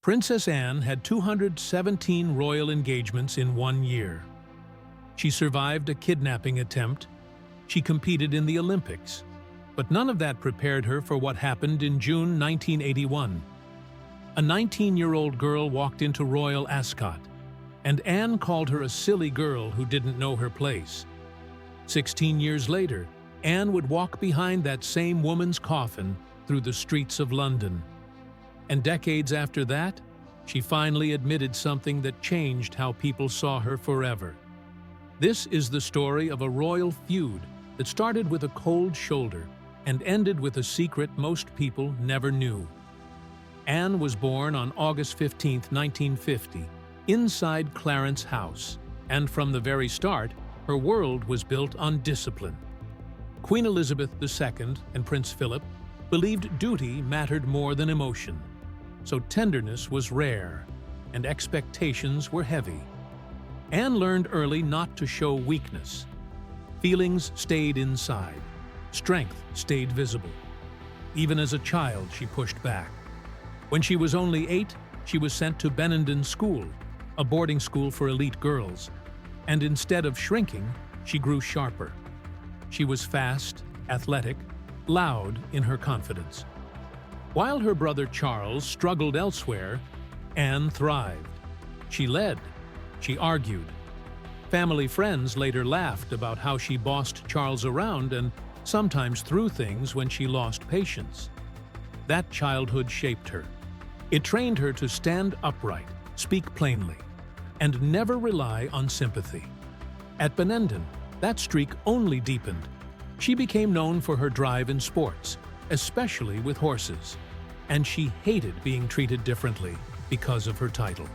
Princess Anne had 217 royal engagements in 1 year. She survived a kidnapping attempt. She competed in the Olympics. But none of that prepared her for what happened in June 1981. A 19-year-old girl walked into Royal Ascot, and Anne called her a silly girl who didn't know her place. 16 years later, Anne would walk behind that same woman's coffin through the streets of London. And decades after that, she finally admitted something that changed how people saw her forever. This is the story of a royal feud that started with a cold shoulder and ended with a secret most people never knew. Anne was born on August 15, 1950, inside Clarence House, and from the very start, her world was built on discipline. Queen Elizabeth II and Prince Philip believed duty mattered more than emotion, so tenderness was rare and expectations were heavy. Anne learned early not to show weakness. Feelings stayed inside. Strength stayed visible. Even as a child, she pushed back. When she was only 8, she was sent to Benenden School, a boarding school for elite girls, and instead of shrinking, she grew sharper. She was fast, athletic, loud in her confidence. While her brother Charles struggled elsewhere, Anne thrived. She led. She argued. Family friends later laughed about how she bossed Charles around and sometimes threw things when she lost patience. That childhood shaped her. It trained her to stand upright, speak plainly, and never rely on sympathy. At Benenden, that streak only deepened. She became known for her drive in sports, especially with horses, and she hated being treated differently because of her title.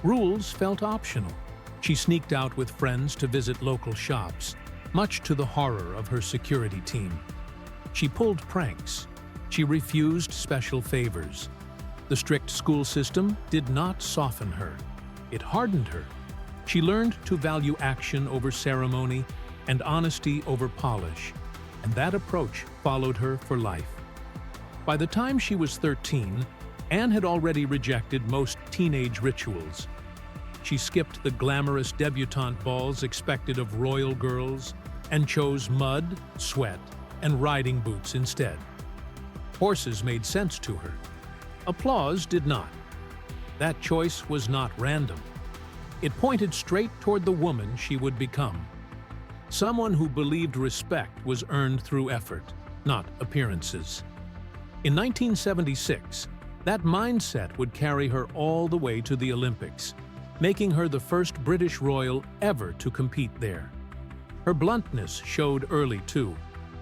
Rules felt optional. She sneaked out with friends to visit local shops, much to the horror of her security team. She pulled pranks. She refused special favors. The strict school system did not soften her. It hardened her. She learned to value action over ceremony and honesty over polish, and that approach followed her for life. By the time she was 13, Anne had already rejected most teenage rituals. She skipped the glamorous debutante balls expected of royal girls and chose mud, sweat, and riding boots instead. Horses made sense to her. Applause did not. That choice was not random. It pointed straight toward the woman she would become. Someone who believed respect was earned through effort, not appearances. In 1976, that mindset would carry her all the way to the Olympics, making her the first British royal ever to compete there. Her bluntness showed early, too.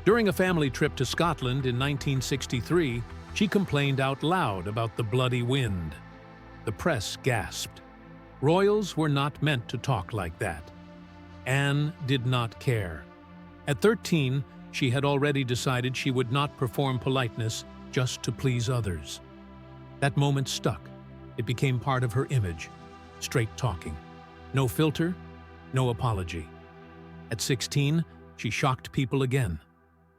During a family trip to Scotland in 1963, she complained out loud about the bloody wind. The press gasped. Royals were not meant to talk like that. Anne did not care. At 13, she had already decided she would not perform politeness just to please others. That moment stuck. It became part of her image. Straight talking. No filter, no apology. At 16, she shocked people again.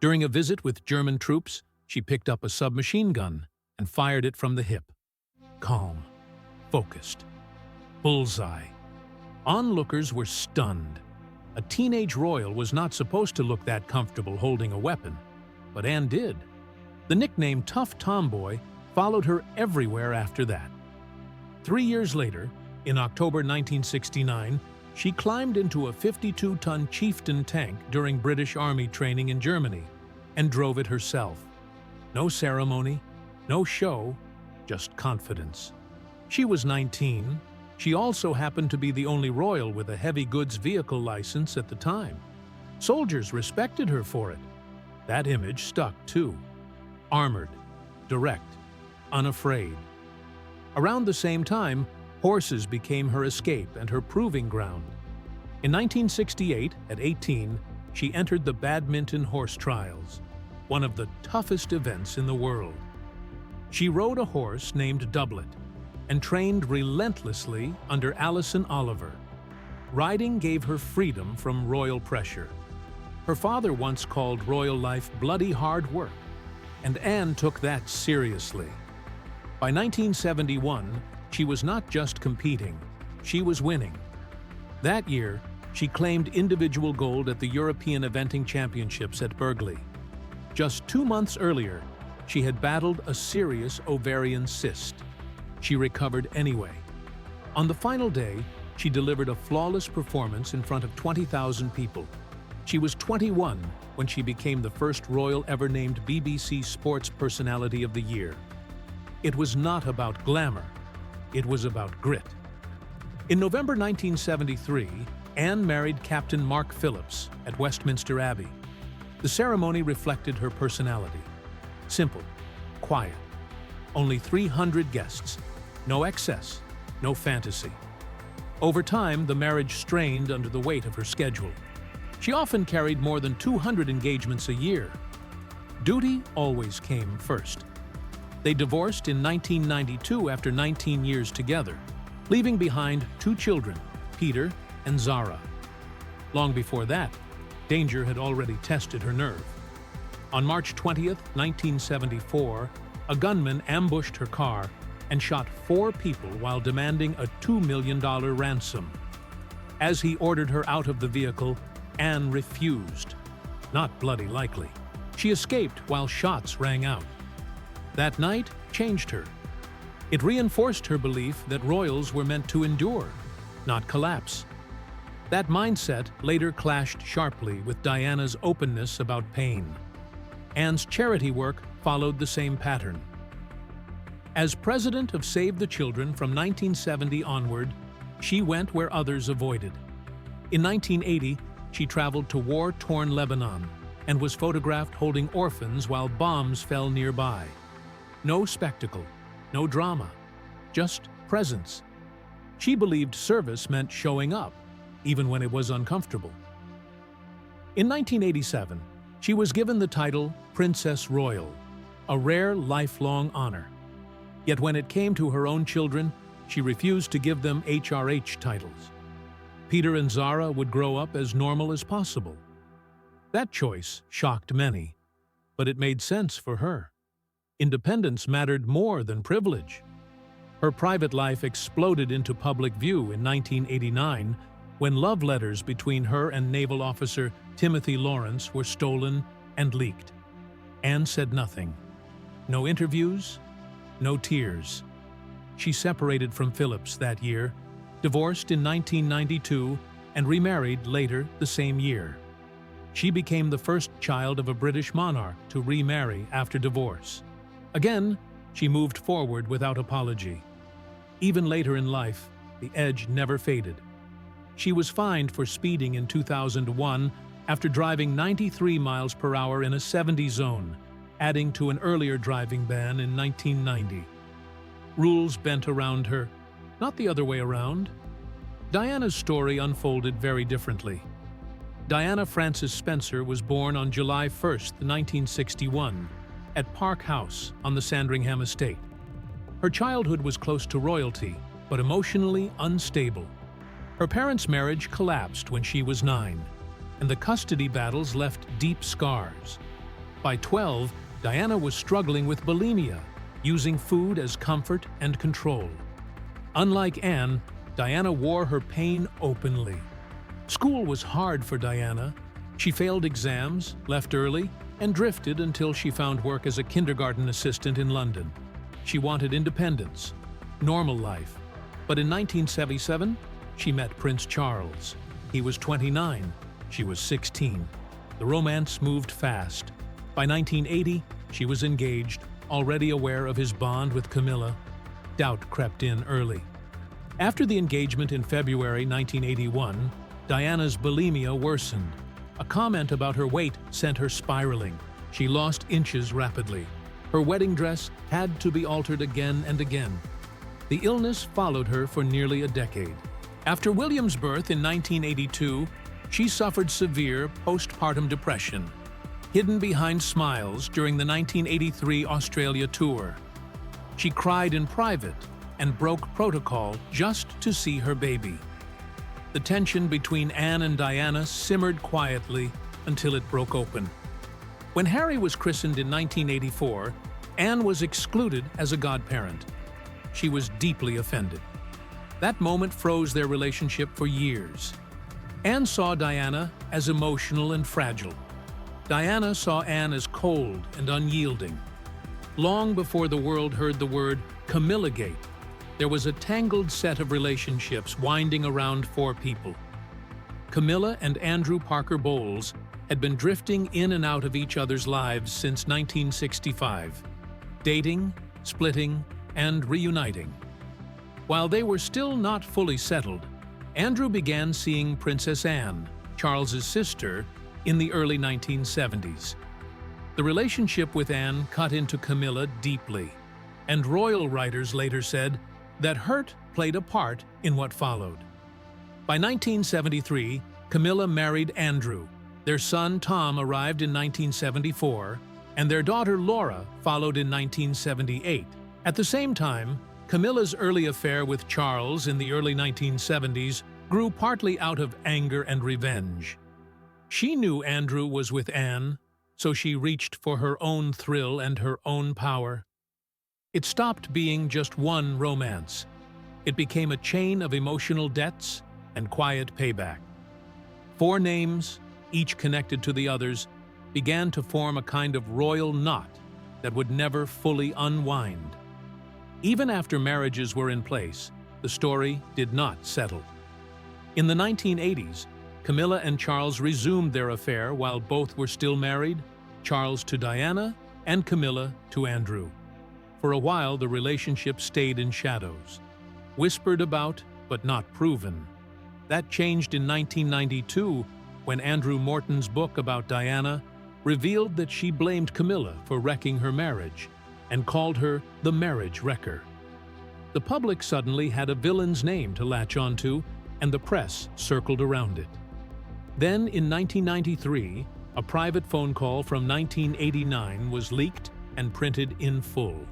During a visit with German troops, she picked up a submachine gun and fired it from the hip. Calm, focused. Bullseye. Onlookers were stunned. A teenage royal was not supposed to look that comfortable holding a weapon, but Anne did. The nickname Tough Tomboy followed her everywhere after that. 3 years later, in October 1969, she climbed into a 52-ton Chieftain tank during British Army training in Germany and drove it herself. No ceremony, no show, just confidence. She was 19. She also happened to be the only royal with a heavy goods vehicle license at the time. Soldiers respected her for it. That image stuck, too. Armored, direct, unafraid. Around the same time, horses became her escape and her proving ground. In 1968, at 18, she entered the badminton horse trials, one of the toughest events in the world. She rode a horse named Doublet and trained relentlessly under Alison Oliver. Riding gave her freedom from royal pressure. Her father once called royal life bloody hard work, and Anne took that seriously. By 1971, she was not just competing, she was winning. That year, she claimed individual gold at the European Eventing Championships at Burghley. Just 2 months earlier, she had battled a serious ovarian cyst. She recovered anyway. On the final day, she delivered a flawless performance in front of 20,000 people. She was 21 when she became the first royal ever named BBC Sports Personality of the Year. It was not about glamour, it was about grit. In November 1973, Anne married Captain Mark Phillips at Westminster Abbey. The ceremony reflected her personality. Simple, quiet, only 300 guests, no excess, no fantasy. Over time, the marriage strained under the weight of her schedule. She often carried more than 200 engagements a year. Duty always came first. They divorced in 1992 after 19 years together, leaving behind 2 children, Peter and Zara. Long before that, danger had already tested her nerve. On March 20th, 1974, a gunman ambushed her car and shot 4 people while demanding a $2 million ransom. As he ordered her out of the vehicle, Anne refused. Not bloody likely. She escaped while shots rang out. That night changed her. It reinforced her belief that royals were meant to endure, not collapse. That mindset later clashed sharply with Diana's openness about pain. Anne's charity work followed the same pattern. As president of Save the Children from 1970 onward, she went where others avoided. In 1980, she traveled to war-torn Lebanon and was photographed holding orphans while bombs fell nearby. No spectacle, no drama, just presence. She believed service meant showing up, even when it was uncomfortable. In 1987, she was given the title Princess Royal, a rare lifelong honor. Yet when it came to her own children, she refused to give them HRH titles. Peter and Zara would grow up as normal as possible. That choice shocked many, but it made sense for her. Independence mattered more than privilege. Her private life exploded into public view in 1989 when love letters between her and naval officer Timothy Lawrence were stolen and leaked. Anne said nothing. No interviews, no tears. She separated from Phillips that year, divorced in 1992, and remarried later the same year. She became the first child of a British monarch to remarry after divorce. Again, she moved forward without apology. Even later in life, the edge never faded. She was fined for speeding in 2001 after driving 93 miles per hour in a 70 zone, adding to an earlier driving ban in 1990. Rules bent around her, not the other way around. Diana's story unfolded very differently. Diana Frances Spencer was born on July 1, 1961, at Park House on the Sandringham estate. Her childhood was close to royalty, but emotionally unstable. Her parents' marriage collapsed when she was 9, and the custody battles left deep scars. By 12, Diana was struggling with bulimia, using food as comfort and control. Unlike Anne, Diana wore her pain openly. School was hard for Diana. She failed exams, left early, and drifted until she found work as a kindergarten assistant in London. She wanted independence, normal life. But in 1977, she met Prince Charles. He was 29, she was 16. The romance moved fast. By 1980, she was engaged, already aware of his bond with Camilla. Doubt crept in early. After the engagement in February 1981, Diana's bulimia worsened. A comment about her weight sent her spiraling. She lost inches rapidly. Her wedding dress had to be altered again and again. The illness followed her for nearly a decade. After William's birth in 1982, she suffered severe postpartum depression, hidden behind smiles during the 1983 Australia tour. She cried in private and broke protocol just to see her baby. The tension between Anne and Diana simmered quietly until it broke open. When Harry was christened in 1984, Anne was excluded as a godparent. She was deeply offended. That moment froze their relationship for years. Anne saw Diana as emotional and fragile. Diana saw Anne as cold and unyielding. Long before the world heard the word Camillagate, there was a tangled set of relationships winding around four people. Camilla and Andrew Parker Bowles had been drifting in and out of each other's lives since 1965, dating, splitting, and reuniting. While they were still not fully settled, Andrew began seeing Princess Anne, Charles's sister, in the early 1970s. The relationship with Anne cut into Camilla deeply, and royal writers later said that hurt played a part in what followed. By 1973, Camilla married Andrew. Their son Tom arrived in 1974, and their daughter Laura followed in 1978. At the same time, Camilla's early affair with Charles in the early 1970s grew partly out of anger and revenge. She knew Andrew was with Anne, so she reached for her own thrill and her own power. It stopped being just one romance. It became a chain of emotional debts and quiet payback. Four names, each connected to the others, began to form a kind of royal knot that would never fully unwind. Even after marriages were in place, the story did not settle. In the 1980s, Camilla and Charles resumed their affair while both were still married, Charles to Diana and Camilla to Andrew. For a while, the relationship stayed in shadows, whispered about but not proven. That changed in 1992 when Andrew Morton's book about Diana revealed that she blamed Camilla for wrecking her marriage and called her the marriage wrecker. The public suddenly had a villain's name to latch onto, and the press circled around it. Then, in 1993, a private phone call from 1989 was leaked and printed in full.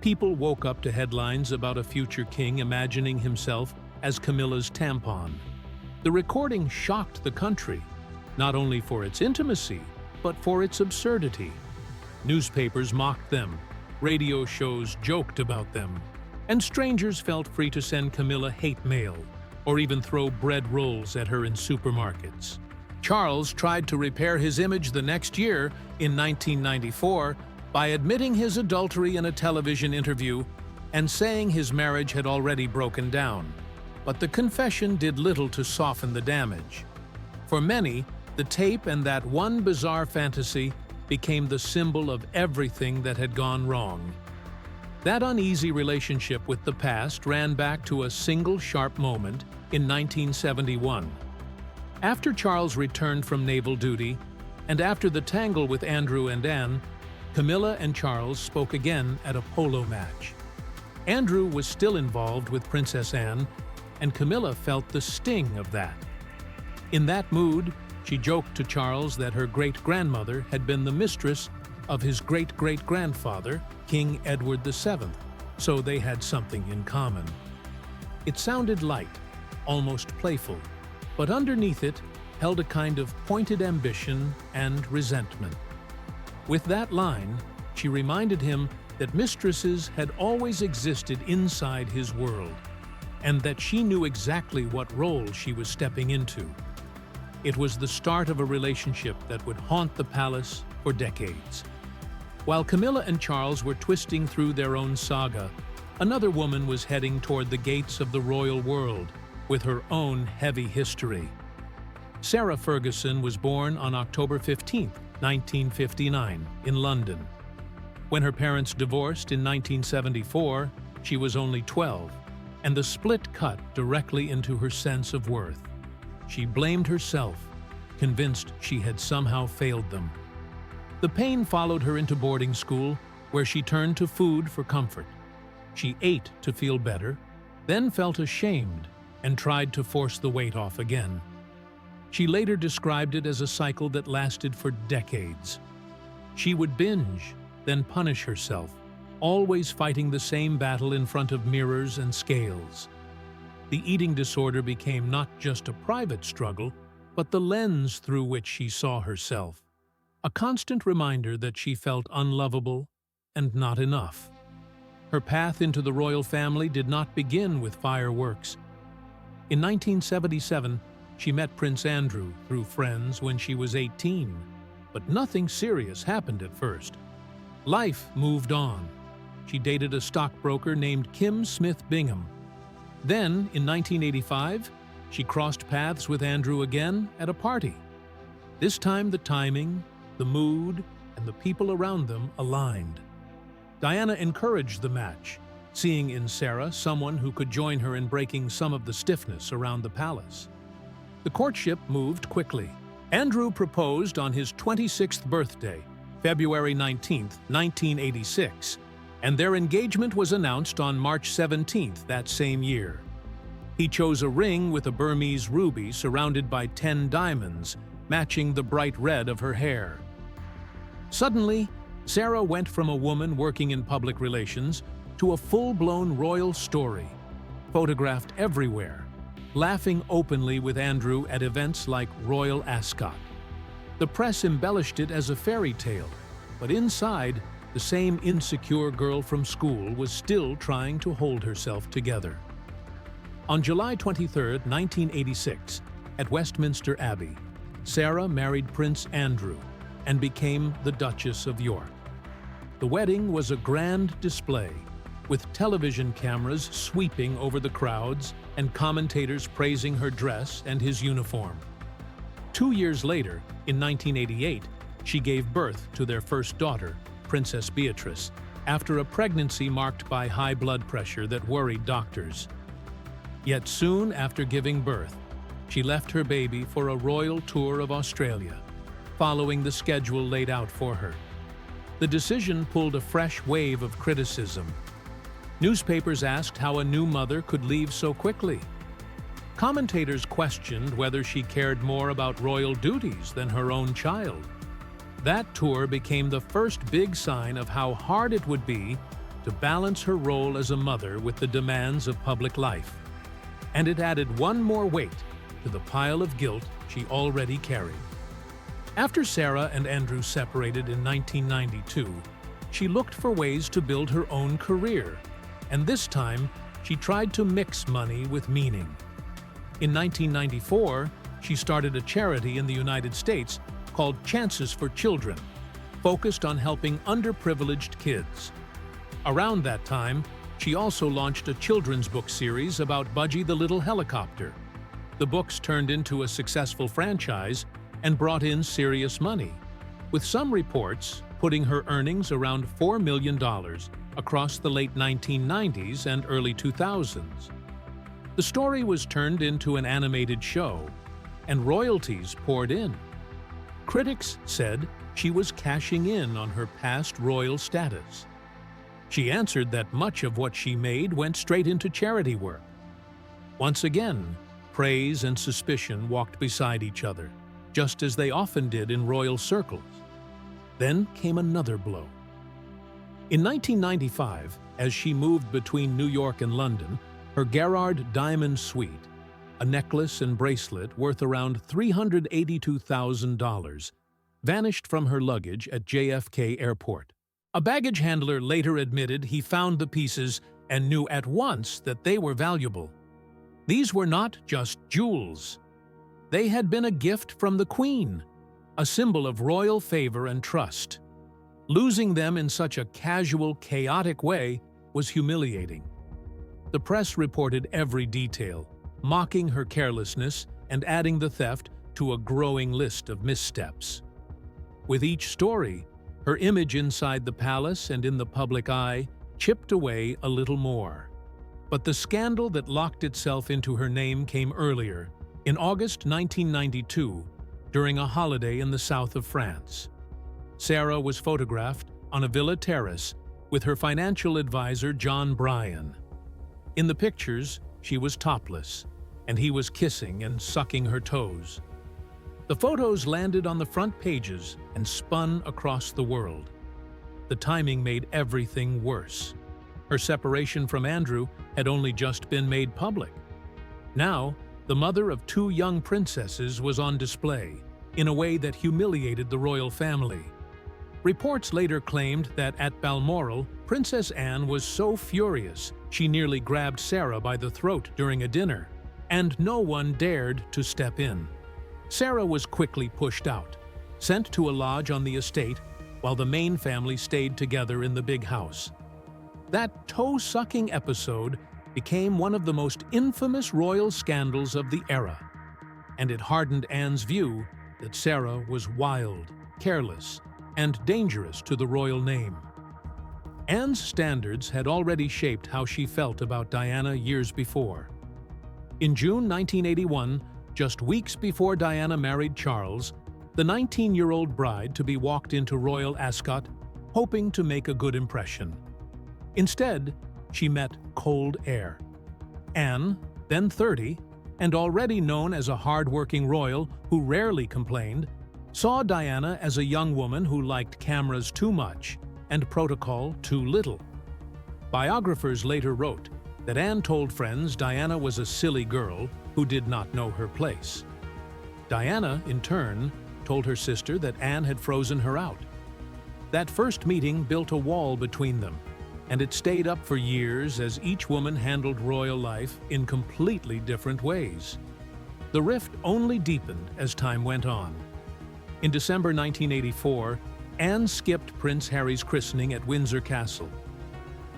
People woke up to headlines about a future king imagining himself as Camilla's tampon. The recording shocked the country, not only for its intimacy, but for its absurdity. Newspapers mocked them, radio shows joked about them, and strangers felt free to send Camilla hate mail or even throw bread rolls at her in supermarkets. Charles tried to repair his image the next year, in 1994, by admitting his adultery in a television interview and saying his marriage had already broken down. But the confession did little to soften the damage. For many, the tape and that one bizarre fantasy became the symbol of everything that had gone wrong. That uneasy relationship with the past ran back to a single sharp moment in 1971. After Charles returned from naval duty, and after the tangle with Andrew and Anne, Camilla and Charles spoke again at a polo match. Andrew was still involved with Princess Anne, and Camilla felt the sting of that. In that mood, she joked to Charles that her great-grandmother had been the mistress of his great-great-grandfather, King Edward VII, so they had something in common. It sounded light, almost playful, but underneath it held a kind of pointed ambition and resentment. With that line, she reminded him that mistresses had always existed inside his world, and that she knew exactly what role she was stepping into. It was the start of a relationship that would haunt the palace for decades. While Camilla and Charles were twisting through their own saga, another woman was heading toward the gates of the royal world with her own heavy history. Sarah Ferguson was born on October 15, 1959, in London. When her parents divorced in 1974, she was only 12, and the split cut directly into her sense of worth. She blamed herself, convinced she had somehow failed them. The pain followed her into boarding school, where she turned to food for comfort. She ate to feel better, then felt ashamed and tried to force the weight off again. She later described it as a cycle that lasted for decades. She would binge, then punish herself, always fighting the same battle in front of mirrors and scales. The eating disorder became not just a private struggle, but the lens through which she saw herself. A constant reminder that she felt unlovable, and not enough. Her path into the royal family did not begin with fireworks. In 1977, she met Prince Andrew through friends when she was 18, but nothing serious happened at first. Life moved on. She dated a stockbroker named Kim Smith Bingham. Then, in 1985, she crossed paths with Andrew again at a party. This time the timing, the mood, and the people around them aligned. Diana encouraged the match, seeing in Sarah someone who could join her in breaking some of the stiffness around the palace. The courtship moved quickly. Andrew proposed on his 26th birthday, February 19, 1986, and their engagement was announced on March 17 that same year. He chose a ring with a Burmese ruby surrounded by 10 diamonds, matching the bright red of her hair. Suddenly, Sarah went from a woman working in public relations to a full-blown royal story, photographed everywhere, laughing openly with Andrew at events like Royal Ascot. The press embellished it as a fairy tale, but inside, the same insecure girl from school was still trying to hold herself together. On July 23, 1986, at Westminster Abbey, Sarah married Prince Andrew and became the Duchess of York. The wedding was a grand display, with television cameras sweeping over the crowds and commentators praising her dress and his uniform. 2 years later, in 1988, she gave birth to their first daughter, Princess Beatrice, after a pregnancy marked by high blood pressure that worried doctors. Yet soon after giving birth, she left her baby for a royal tour of Australia, following the schedule laid out for her. The decision pulled a fresh wave of criticism. Newspapers asked how a new mother could leave so quickly. Commentators questioned whether she cared more about royal duties than her own child. That tour became the first big sign of how hard it would be to balance her role as a mother with the demands of public life. And it added one more weight to the pile of guilt she already carried. After Sarah and Andrew separated in 1992, she looked for ways to build her own career, and this time she tried to mix money with meaning. In 1994, she started a charity in the United States called Chances for Children, focused on helping underprivileged kids. Around that time, she also launched a children's book series about Budgie the Little Helicopter. The books turned into a successful franchise and brought in serious money, with some reports putting her earnings around $4 million across the late 1990s and early 2000s. The story was turned into an animated show, and royalties poured in. Critics said she was cashing in on her past royal status. She answered that much of what she made went straight into charity work. Once again, praise and suspicion walked beside each other, just as they often did in royal circles. Then came another blow. In 1995, as she moved between New York and London, her Gerard diamond suite, a necklace and bracelet worth around $382,000, vanished from her luggage at JFK Airport. A baggage handler later admitted he found the pieces and knew at once that they were valuable. These were not just jewels. They had been a gift from the Queen, a symbol of royal favor and trust. Losing them in such a casual, chaotic way was humiliating. The press reported every detail, mocking her carelessness and adding the theft to a growing list of missteps. With each story, her image inside the palace and in the public eye chipped away a little more. But the scandal that locked itself into her name came earlier, in August 1992, during a holiday in the south of France. Sarah was photographed on a villa terrace with her financial advisor John Bryan. In the pictures, she was topless, and he was kissing and sucking her toes. The photos landed on the front pages and spun across the world. The timing made everything worse. Her separation from Andrew had only just been made public. Now, the mother of 2 young princesses was on display in a way that humiliated the royal family. Reports later claimed that at Balmoral, Princess Anne was so furious she nearly grabbed Sarah by the throat during a dinner, and no one dared to step in. Sarah was quickly pushed out, sent to a lodge on the estate, while the main family stayed together in the big house. That toe-sucking episode became one of the most infamous royal scandals of the era, and it hardened Anne's view that Sarah was wild, careless, and dangerous to the royal name. Anne's standards had already shaped how she felt about Diana years before. In June 1981, just weeks before Diana married Charles, the 19-year-old bride-to-be walked into Royal Ascot, hoping to make a good impression. Instead, she met cold air. Anne, then 30, and already known as a hard-working royal who rarely complained, saw Diana as a young woman who liked cameras too much and protocol too little. Biographers later wrote that Anne told friends Diana was a silly girl who did not know her place. Diana, in turn, told her sister that Anne had frozen her out. That first meeting built a wall between them, and it stayed up for years as each woman handled royal life in completely different ways. The rift only deepened as time went on. In December 1984, Anne skipped Prince Harry's christening at Windsor Castle.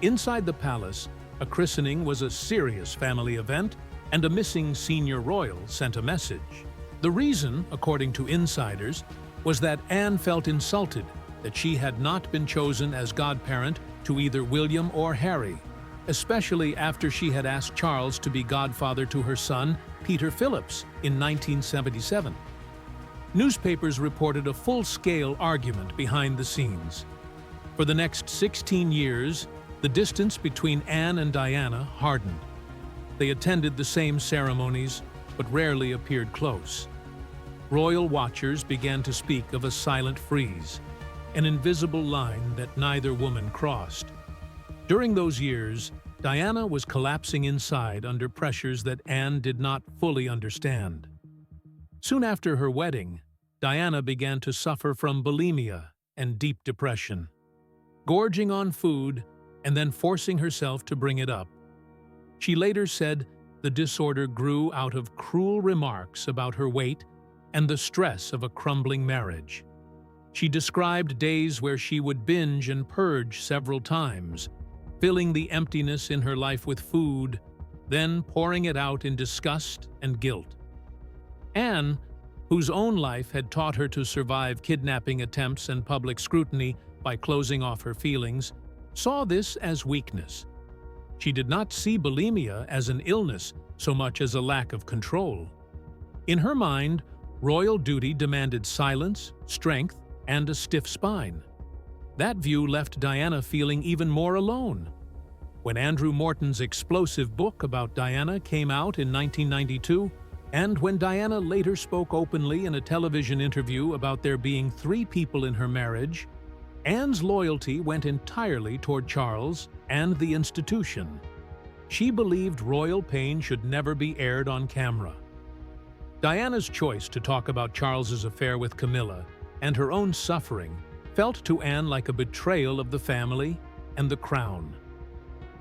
Inside the palace, a christening was a serious family event, and a missing senior royal sent a message. The reason, according to insiders, was that Anne felt insulted that she had not been chosen as godparent to either William or Harry, especially after she had asked Charles to be godfather to her son, Peter Phillips, in 1977. Newspapers reported a full-scale argument behind the scenes. For the next 16 years, the distance between Anne and Diana hardened. They attended the same ceremonies, but rarely appeared close. Royal watchers began to speak of a silent freeze, an invisible line that neither woman crossed. During those years, Diana was collapsing inside under pressures that Anne did not fully understand. Soon after her wedding, Diana began to suffer from bulimia and deep depression, gorging on food and then forcing herself to bring it up. She later said the disorder grew out of cruel remarks about her weight and the stress of a crumbling marriage. She described days where she would binge and purge several times, filling the emptiness in her life with food, then pouring it out in disgust and guilt. Anne, whose own life had taught her to survive kidnapping attempts and public scrutiny by closing off her feelings, saw this as weakness. She did not see bulimia as an illness so much as a lack of control. In her mind, royal duty demanded silence, strength, and a stiff spine. That view left Diana feeling even more alone. When Andrew Morton's explosive book about Diana came out in 1992, and when Diana later spoke openly in a television interview about there being 3 people in her marriage, Anne's loyalty went entirely toward Charles and the institution. She believed royal pain should never be aired on camera. Diana's choice to talk about Charles's affair with Camilla and her own suffering felt to Anne like a betrayal of the family and the crown.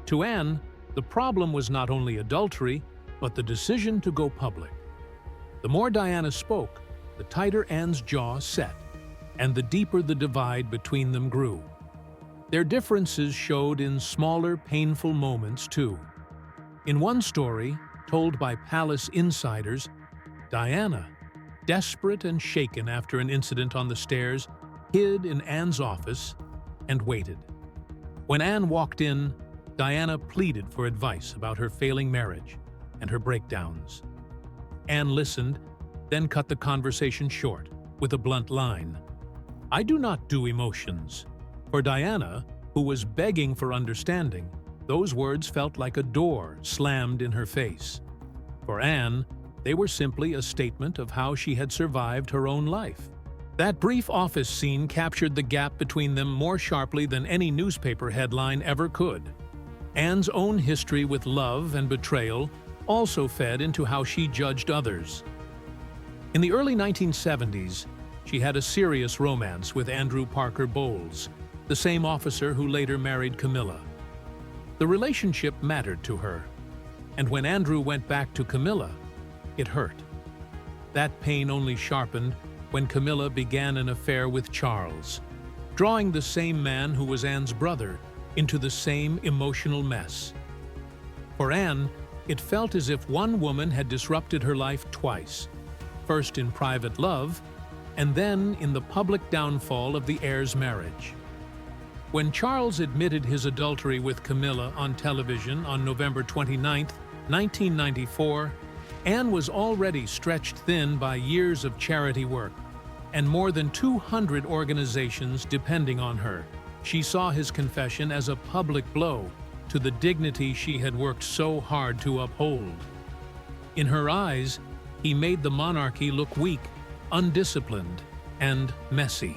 To Anne, the problem was not only adultery, but the decision to go public. The more Diana spoke, the tighter Anne's jaw set, and the deeper the divide between them grew. Their differences showed in smaller, painful moments, too. In one story, told by palace insiders, Diana, desperate and shaken after an incident on the stairs, hid in Anne's office and waited. When Anne walked in, Diana pleaded for advice about her failing marriage and her breakdowns. Anne listened, then cut the conversation short with a blunt line. "I do not do emotions." For Diana, who was begging for understanding, those words felt like a door slammed in her face. For Anne, they were simply a statement of how she had survived her own life. That brief office scene captured the gap between them more sharply than any newspaper headline ever could. Anne's own history with love and betrayal also fed into how she judged others. In the early 1970s, she had a serious romance with Andrew Parker Bowles, the same officer who later married Camilla. The relationship mattered to her, and when Andrew went back to Camilla, it hurt. That pain only sharpened when Camilla began an affair with Charles, drawing the same man who was Anne's brother into the same emotional mess. For Anne, it felt as if one woman had disrupted her life twice, first in private love, and then in the public downfall of the heir's marriage. When Charles admitted his adultery with Camilla on television on November 29, 1994, Anne was already stretched thin by years of charity work and more than 200 organizations depending on her. She saw his confession as a public blow to the dignity she had worked so hard to uphold. In her eyes, he made the monarchy look weak, undisciplined, and messy.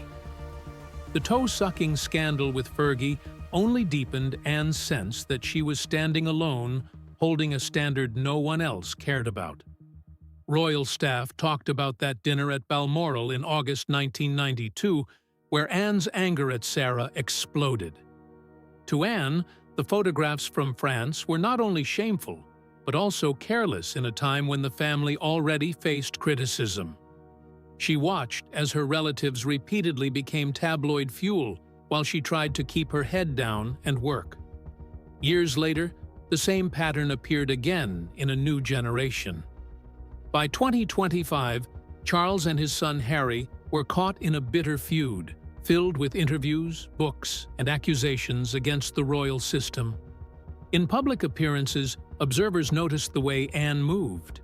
The toe-sucking scandal with Fergie only deepened Anne's sense that she was standing alone, holding a standard no one else cared about. Royal staff talked about that dinner at Balmoral in August 1992, where Anne's anger at Sarah exploded. To Anne, the photographs from France were not only shameful, but also careless in a time when the family already faced criticism. She watched as her relatives repeatedly became tabloid fuel while she tried to keep her head down and work. Years later, the same pattern appeared again in a new generation. By 2025, Charles and his son Harry were caught in a bitter feud, filled with interviews, books, and accusations against the royal system. In public appearances, observers noticed the way Anne moved.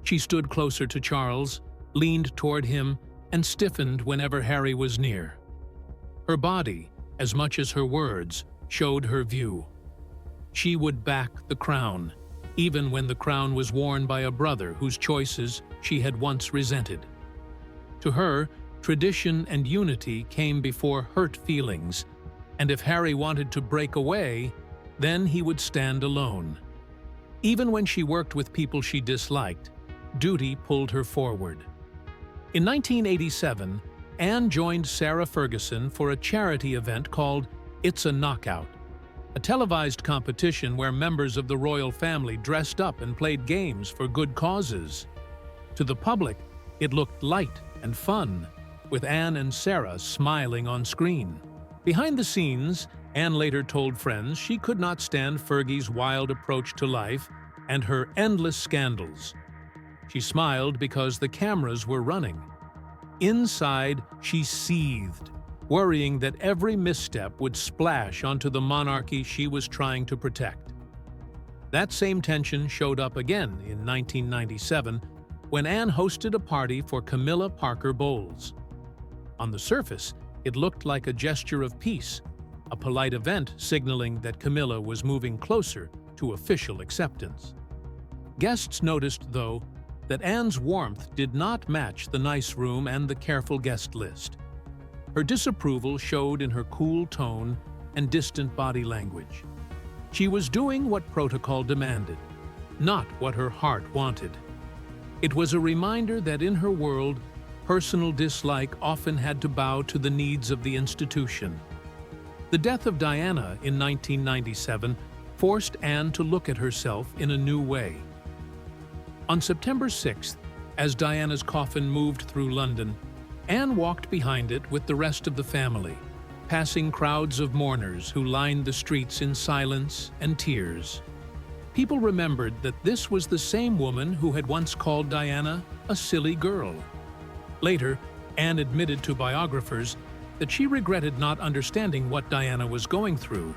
She stood closer to Charles, leaned toward him, and stiffened whenever Harry was near. Her body, as much as her words, showed her view. She would back the crown, even when the crown was worn by a brother whose choices she had once resented. To her, tradition and unity came before hurt feelings, and if Harry wanted to break away, then he would stand alone. Even when she worked with people she disliked, duty pulled her forward. In 1987, Anne joined Sarah Ferguson for a charity event called It's a Knockout, a televised competition where members of the royal family dressed up and played games for good causes. To the public, it looked light and fun, with Anne and Sarah smiling on screen. Behind the scenes, Anne later told friends she could not stand Fergie's wild approach to life and her endless scandals. She smiled because the cameras were running. Inside, she seethed, worrying that every misstep would splash onto the monarchy she was trying to protect. That same tension showed up again in 1997 when Anne hosted a party for Camilla Parker Bowles. On the surface, it looked like a gesture of peace, a polite event signaling that Camilla was moving closer to official acceptance. Guests noticed, though, that Anne's warmth did not match the nice room and the careful guest list. Her disapproval showed in her cool tone and distant body language. She was doing what protocol demanded, not what her heart wanted. It was a reminder that in her world, personal dislike often had to bow to the needs of the institution. The death of Diana in 1997 forced Anne to look at herself in a new way. On September 6th, as Diana's coffin moved through London, Anne walked behind it with the rest of the family, passing crowds of mourners who lined the streets in silence and tears. People remembered that this was the same woman who had once called Diana a silly girl. Later, Anne admitted to biographers that she regretted not understanding what Diana was going through.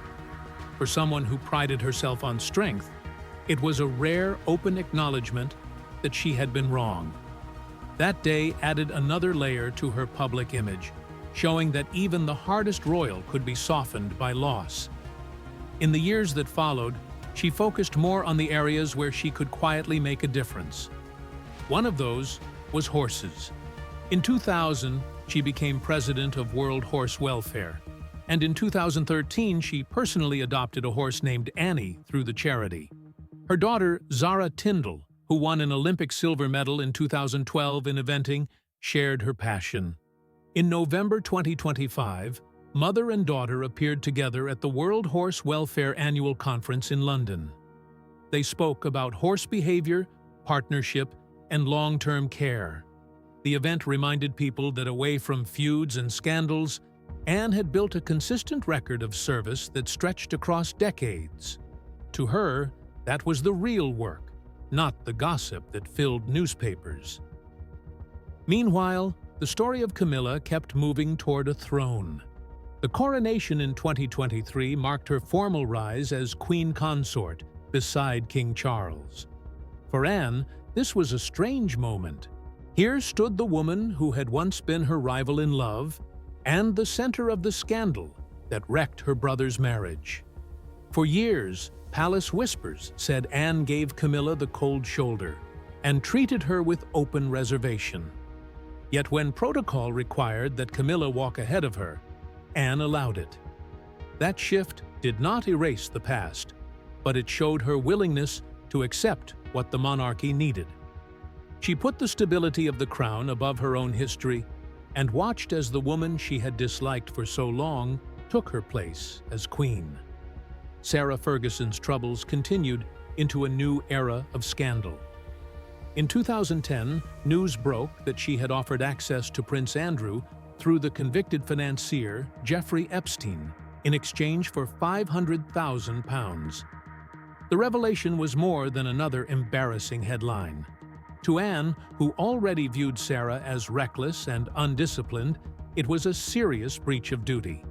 For someone who prided herself on strength, it was a rare, open acknowledgement that she had been wrong. That day added another layer to her public image, showing that even the hardest royal could be softened by loss. In the years that followed, she focused more on the areas where she could quietly make a difference. One of those was horses. In 2000, she became president of World Horse Welfare, and in 2013 she personally adopted a horse named Annie through the charity. Her daughter, Zara Tindall, who won an Olympic silver medal in 2012 in eventing, shared her passion. In November 2025, mother and daughter appeared together at the World Horse Welfare Annual Conference in London. They spoke about horse behavior, partnership, and long-term care. The event reminded people that away from feuds and scandals, Anne had built a consistent record of service that stretched across decades. To her, that was the real work, not the gossip that filled newspapers. Meanwhile, the story of Camilla kept moving toward a throne. The coronation in 2023 marked her formal rise as Queen Consort beside King Charles. For Anne, this was a strange moment. Here stood the woman who had once been her rival in love, and the center of the scandal that wrecked her brother's marriage. For years, palace whispers said Anne gave Camilla the cold shoulder and treated her with open reservation. Yet when protocol required that Camilla walk ahead of her, Anne allowed it. That shift did not erase the past, but it showed her willingness to accept what the monarchy needed. She put the stability of the crown above her own history and watched as the woman she had disliked for so long took her place as queen. Sarah Ferguson's troubles continued into a new era of scandal. In 2010, news broke that she had offered access to Prince Andrew through the convicted financier Jeffrey Epstein in exchange for £500,000. The revelation was more than another embarrassing headline. To Anne, who already viewed Sarah as reckless and undisciplined, it was a serious breach of duty.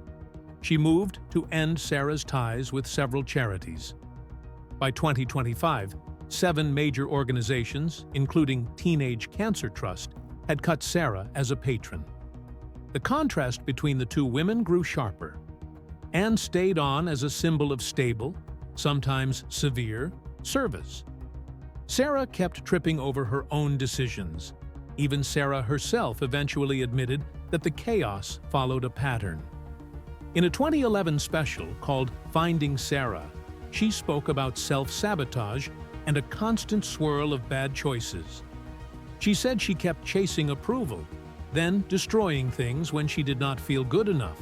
She moved to end Sarah's ties with several charities. By 2025, 7 major organizations, including Teenage Cancer Trust, had cut Sarah as a patron. The contrast between the two women grew sharper. Anne stayed on as a symbol of stable, sometimes severe, service. Sarah kept tripping over her own decisions. Even Sarah herself eventually admitted that the chaos followed a pattern. In a 2011 special called Finding Sarah, she spoke about self-sabotage and a constant swirl of bad choices. She said she kept chasing approval, then destroying things when she did not feel good enough.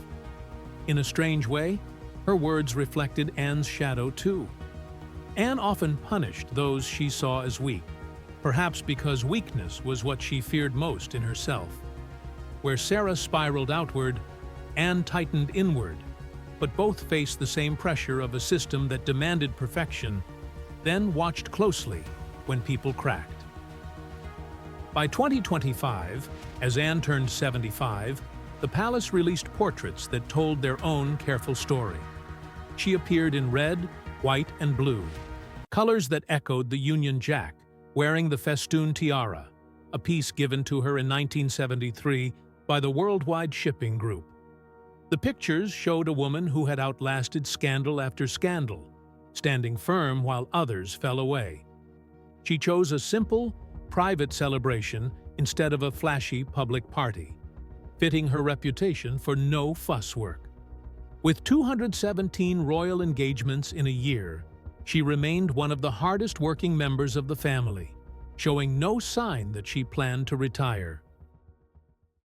In a strange way, her words reflected Anne's shadow too. Anne often punished those she saw as weak, perhaps because weakness was what she feared most in herself. Where Sarah spiraled outward, Anne tightened inward, but both faced the same pressure of a system that demanded perfection, then watched closely when people cracked. By 2025, as Anne turned 75, the palace released portraits that told their own careful story. She appeared in red, white, and blue, colors that echoed the Union Jack, wearing the festoon tiara, a piece given to her in 1973 by the Worldwide Shipping Group. The pictures showed a woman who had outlasted scandal after scandal, standing firm while others fell away. She chose a simple, private celebration instead of a flashy public party, fitting her reputation for no fuss work. With 217 royal engagements in a year, she remained one of the hardest-working members of the family, showing no sign that she planned to retire.